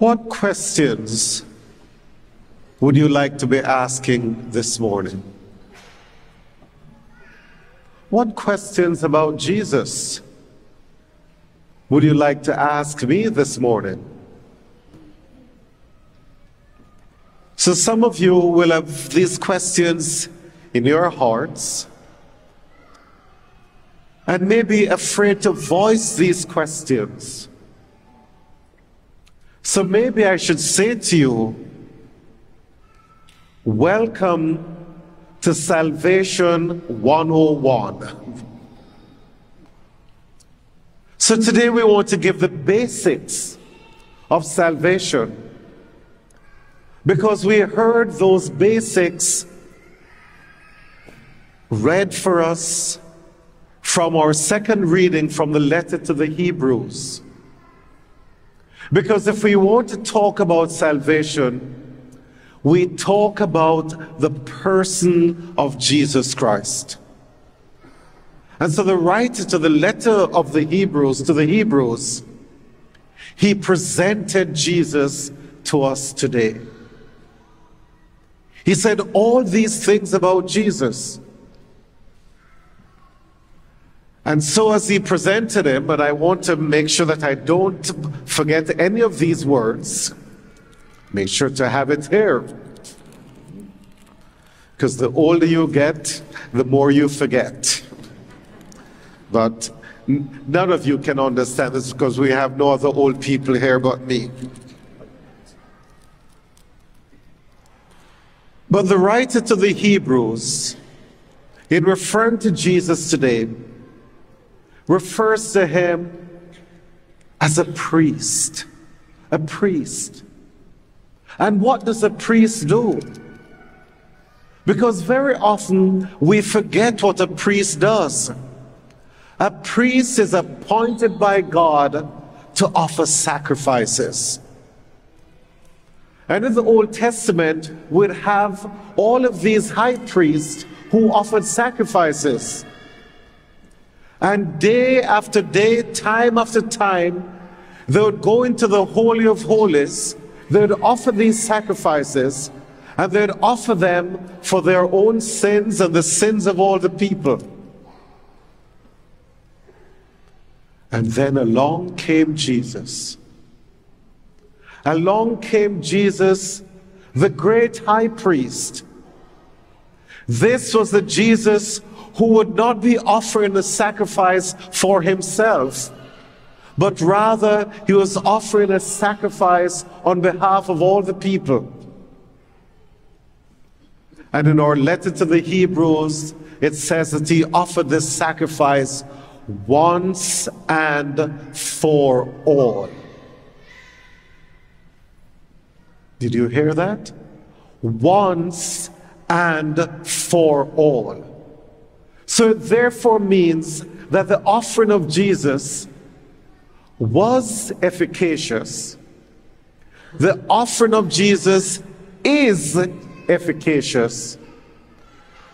What questions would you like to be asking this morning? What questions about Jesus would you like to ask me this morning? So some of you will have these questions in your hearts and may be afraid to voice these questions. So maybe I should say to you, welcome to Salvation 101. So today we want to give the basics of salvation, because we heard those basics read for us from our second reading from the letter to the Hebrews. Because if we want to talk about salvation, we talk about the person of Jesus Christ. And so the writer to the letter of the Hebrews, to the Hebrews, he presented Jesus to us today. He said all these things about Jesus. And so as he presented him, and I want to make sure that I don't forget any of these words, make sure to have it here. Because the older you get, the more you forget. But none of you can understand this because we have no other old people here but me. But the writer to the Hebrews, in referring to Jesus today, refers to him as a priest. A priest. And what does a priest do? Because very often we forget what a priest does. A priest is appointed by God to offer sacrifices. And in the Old Testament, we'd have all of these high priests who offered sacrifices. And day after day, time after time, they would go into the Holy of Holies, they would offer these sacrifices, and they would offer them for their own sins and the sins of all the people. And then along came Jesus. Along came Jesus, the great high priest. This was the Jesus who would not be offering a sacrifice for himself, but rather he was offering a sacrifice on behalf of all the people. And in our letter to the Hebrews, it says that he offered this sacrifice once and for all. Did you hear that? Once and for all. So it therefore means that the offering of Jesus was efficacious. The offering of Jesus is efficacious.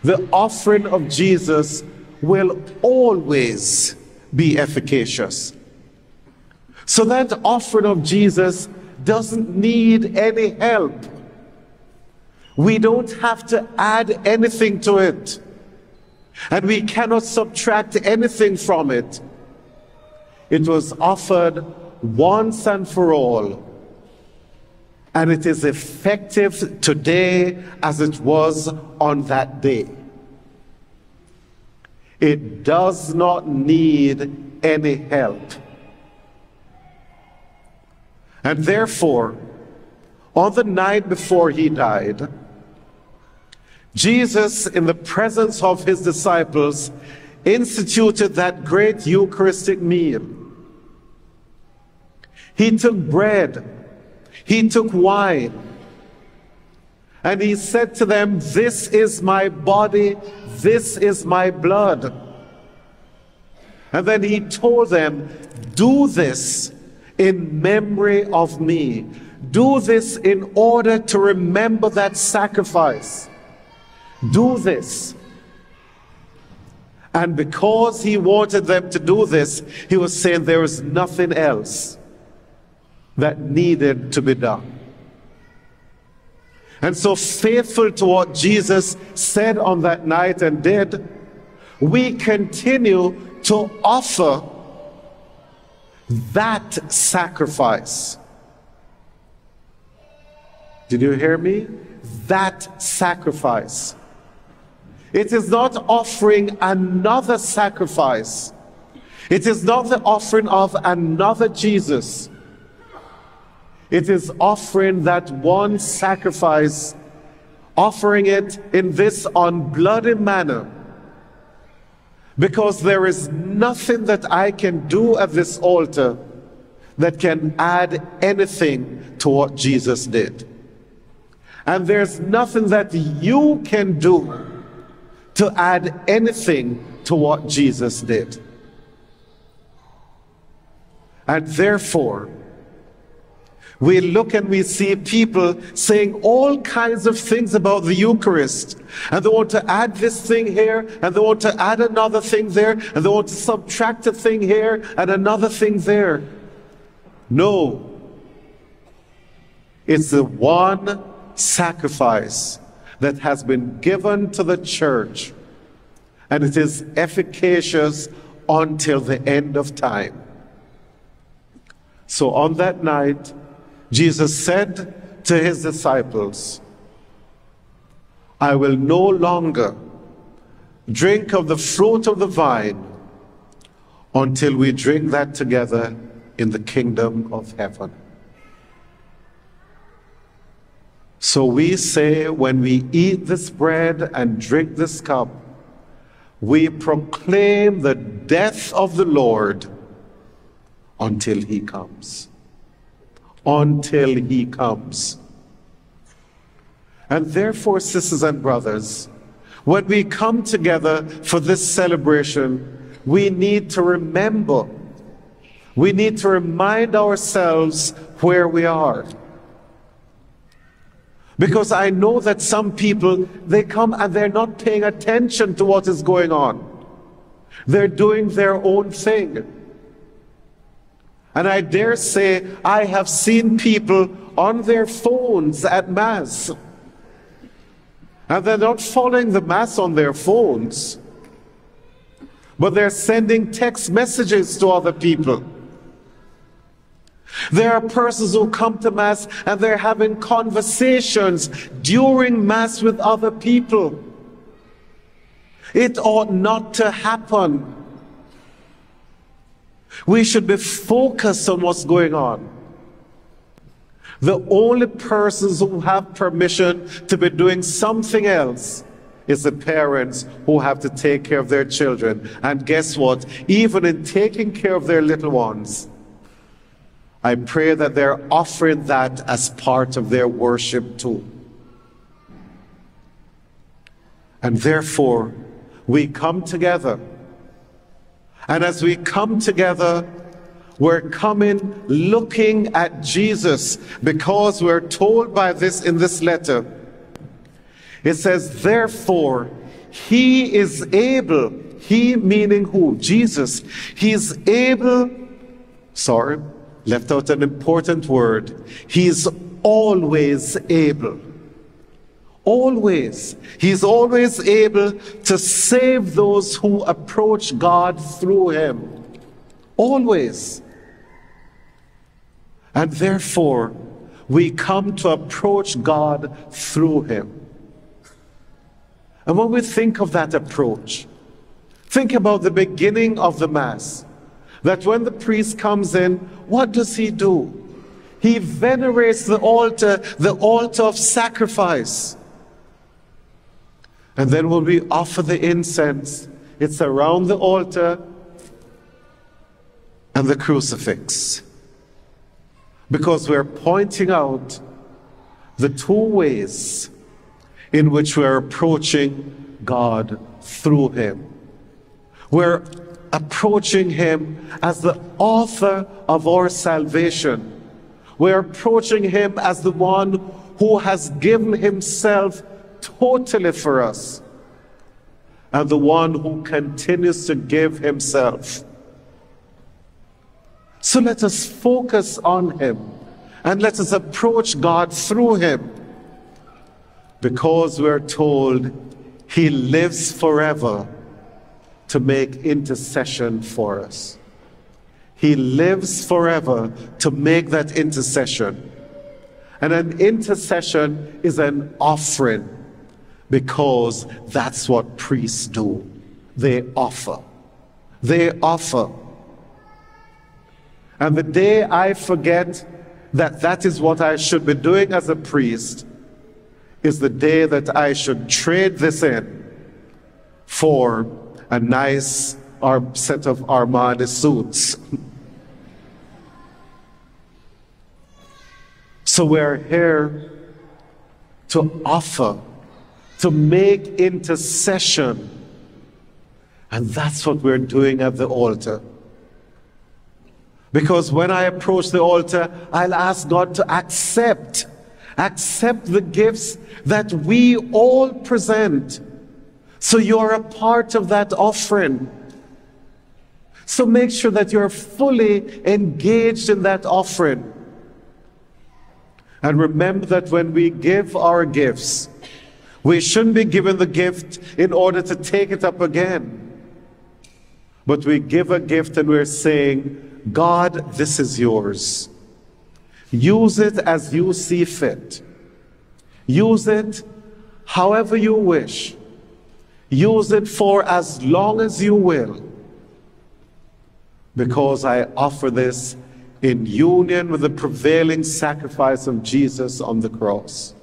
The offering of Jesus will always be efficacious. So that offering of Jesus doesn't need any help. We don't have to add anything to it. And we cannot subtract anything from it. It was offered once and for all. And it is effective today as it was on that day. It does not need any help. And therefore, on the night before he died, Jesus, in the presence of his disciples, instituted that great Eucharistic meal. He took bread, he took wine, and he said to them, "This is my body, this is my blood." And then he told them, "Do this in memory of me." Do this in order to remember that sacrifice. Do this. And because he wanted them to do this, he was saying there is nothing else. that needed to be done. And so, faithful to what Jesus said on that night and did, we continue to offer that sacrifice. Did you hear me? That sacrifice. It is not offering another sacrifice. It is not the offering of another Jesus. It is offering that one sacrifice, offering it in this unbloody manner. Because there is nothing that I can do at this altar that can add anything to what Jesus did. And there's nothing that you can do to add anything to what Jesus did. And therefore, we look and we see people saying all kinds of things about the Eucharist. And they want to add this thing here, and they want to add another thing there, and they want to subtract a thing here and another thing there. No. It's the one sacrifice that has been given to the church, and it is efficacious until the end of time. So on that night, Jesus said to his disciples, I will no longer drink of the fruit of the vine until we drink that together in the kingdom of heaven. So we say, when we eat this bread and drink this cup, we proclaim the death of the Lord until he comes. Until he comes. And therefore, sisters and brothers, when we come together for this celebration, we need to remember, we need to remind ourselves where we are. Because I know that some people, they come and they're not paying attention to what is going on. They're doing their own thing. And I dare say, I have seen people on their phones at Mass. And they're not following the Mass on their phones, but they're sending text messages to other people. There are persons who come to Mass and they're having conversations during Mass with other people. It ought not to happen. We should be focused on what's going on. The only persons who have permission to be doing something else is the parents who have to take care of their children. And guess what? Even in taking care of their little ones, I pray that they're offering that as part of their worship too. And therefore, we come together. And as we come together, we're coming looking at Jesus, because we're told by this in this letter. It says, therefore, he is able, he meaning who? Jesus. He's able, left out an important word. He's always able. Always. He's always able to save those who approach God through him. Always. And therefore, we come to approach God through him. And when we think of that approach, think about the beginning of the Mass. That when the priest comes in, what does he do? He venerates the altar of sacrifice. And then when we offer the incense, it's around the altar and the crucifix. Because we're pointing out the two ways in which we're approaching God through him. We're approaching him as the author of our salvation. We're approaching him as the one who has given himself totally for us, and the one who continues to give himself. So let us focus on him And let us approach God through him, because we're told he lives forever to make intercession for us. He lives forever to make that intercession. And an intercession is an offering, because that's what priests do. They offer. They offer. And the day I forget that that is what I should be doing as a priest is the day that I should trade this in for a nice set of Armani suits. So we're here to offer, to make intercession. And that's what we're doing at the altar. Because when I approach the altar, I'll ask God to accept the gifts that we all present. So you're a part of that offering. So make sure that you're fully engaged in that offering. And remember that when we give our gifts, we shouldn't be given the gift in order to take it up again. But we give a gift and we're saying, God, this is yours. Use it as you see fit. Use it however you wish. Use it for as long as you will. Because I offer this in union with the prevailing sacrifice of Jesus on the cross.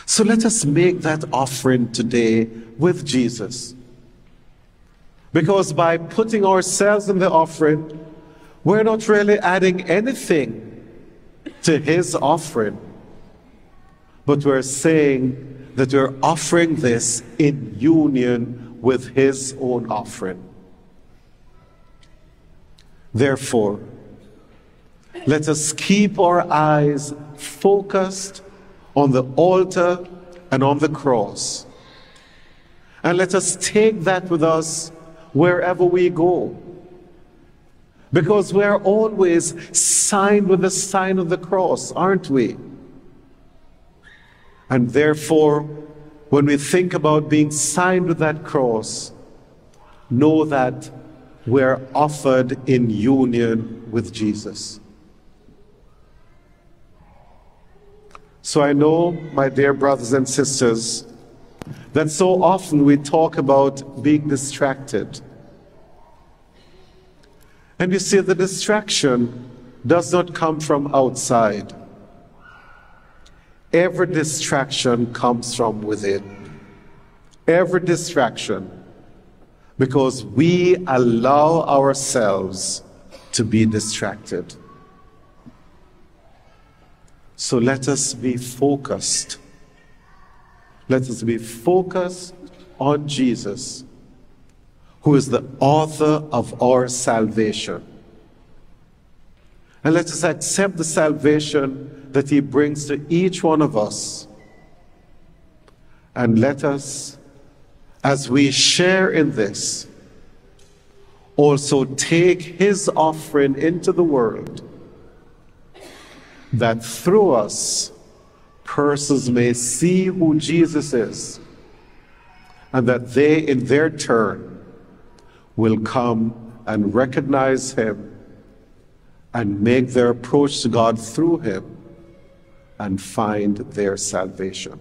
So let us make that offering today with Jesus. Because by putting ourselves in the offering, we're not really adding anything to his offering. But we're saying that we're offering this in union with his own offering. Therefore, let us keep our eyes focused on the altar and on the cross. And let us take that with us wherever we go. Because we're always signed with the sign of the cross, aren't we? And therefore, when we think about being signed with that cross, know that we're offered in union with Jesus. So I know, my dear brothers and sisters, that so often we talk about being distracted. And you see, the distraction does not come from outside. Every distraction comes from within. Every distraction. Because we allow ourselves to be distracted. So let us be focused. Let us be focused on Jesus, who is the author of our salvation. And let us accept the salvation that he brings to each one of us. And let us, as we share in this, also take his offering into the world, that through us, persons may see who Jesus is, and that they, in their turn, will come and recognize him and make their approach to God through him and find their salvation.